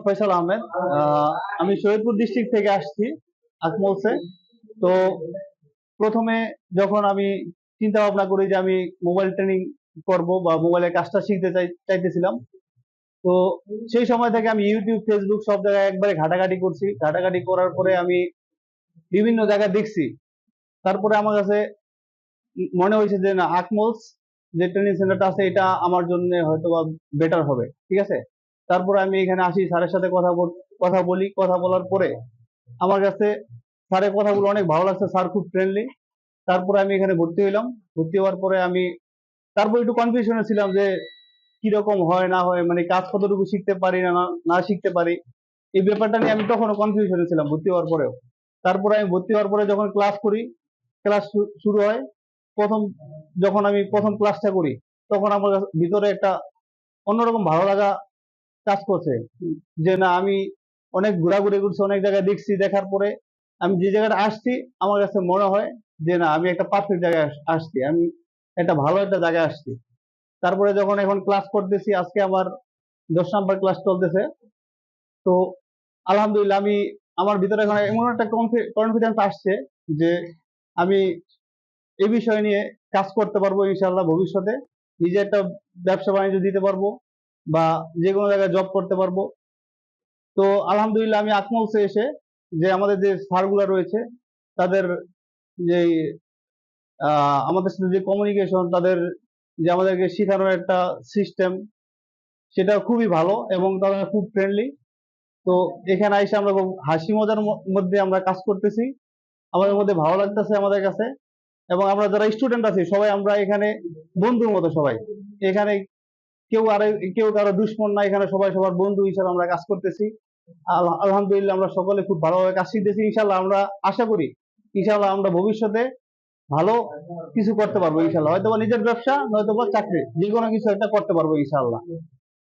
ফয়সাল আহমেদ। আমি শরীয়তপুর ডিস্ট্রিক্ট থেকে আসছি আকমলসে। তো প্রথমে যখন আমি চিন্তা ভাবনা করি যে আমি মোবাইল ট্রেনিং করব বা মোবাইলের কাজটা শিখতে চাইতেছিলাম, তো সেই সময় থেকে আমি ইউটিউব, ফেসবুক সব জায়গায় একবারে ঘাটাঘাটি করছি। ঘাটাঘাটি করার পরে আমি বিভিন্ন জায়গায় দেখছি। তারপরে আমার কাছে মনে হয়েছে যে না, আকমলস যে ট্রেনিং সেন্টারটা আছে এটা আমার জন্য হয়তো বা বেটার হবে। ঠিক আছে, তারপরে আমি এখানে আসি, স্যারের সাথে কথা বলি। কথা বলার পরে আমার কাছে স্যারের কথাগুলো অনেক ভালো লাগছে, স্যার খুব ফ্রেন্ডলি। তারপরে আমি এখানে ভর্তি হইলাম। ভর্তি হওয়ার পরে আমি তারপর একটু কনফিউশনে ছিলাম যে কিরকম হয় না হয়, মানে কাজ কতটুকু শিখতে পারি না না শিখতে পারি, এই ব্যাপারটা নিয়ে আমি তখনও কনফিউশনে ছিলাম ভর্তি হওয়ার পরেও। তারপরে আমি ভর্তি হওয়ার পরে যখন ক্লাস করি, ক্লাস শুরু হয়, প্রথম যখন আমি প্রথম ক্লাসটা করি, তখন আমার ভিতরে একটা অন্যরকম ভালো লাগা কাজ করছে যে না, আমি অনেক ঘোরাঘুরি করছি, অনেক জায়গায় দেখছি। দেখার পরে আমি যে জায়গাটা আসছি, আমার কাছে মনে হয় যে না, আমি একটা পারফেক্ট জায়গায় আসছি, আমি একটা ভালো একটা জায়গায় আসছি। তারপরে যখন এখন ক্লাস করতেছি, আজকে আমার 10 নাম্বার ক্লাস চলতেছে। তো আলহামদুলিল্লাহ, আমি আমার ভিতরে এখন এমন একটা কনফিডেন্স আসছে যে আমি এই বিষয় নিয়ে কাজ করতে পারবো ইনশাআল্লাহ ভবিষ্যতে। নিজে একটা ব্যবসা বাণিজ্য দিতে পারবো বা যে কোনো জায়গায় জব করতে পারবো। তো আলহামদুলিল্লাহ, আমি আকমলসে এসে যে আমাদের যে স্যারগুলো রয়েছে, তাদের যে আমাদের সাথে যে কমিউনিকেশন, তাদের যে আমাদেরকে শেখানোর একটা সিস্টেম, সেটা খুবই ভালো এবং তারা খুব ফ্রেন্ডলি। তো এখানে এসে আমরা খুব হাসি মজার মধ্যে আমরা কাজ করতেছি, আমাদের মধ্যে ভালো লাগতেছে আমাদের কাছে। এবং আমরা যারা স্টুডেন্ট আছি সবাই আমরা এখানে বন্ধুর মতো সবাই এখানে, কেউ কারো দুশ্মন না, এখানে সবাই সবার বন্ধু হিসাবে আমরা কাজ করতেছি। আলহামদুলিল্লাহ, আমরা সকলে খুব ভালোভাবে কাজ শিখতেছি। ইনশাল্লাহ আমরা আশা করি ইনশাল্লাহ আমরা ভবিষ্যতে ভালো কিছু করতে পারবো ইনশাল্লাহ। হয়তো বা নিজের ব্যবসা, নয়তো বা চাকরি, যে কোনো কিছু একটা করতে পারবো ইনশাল্লাহ।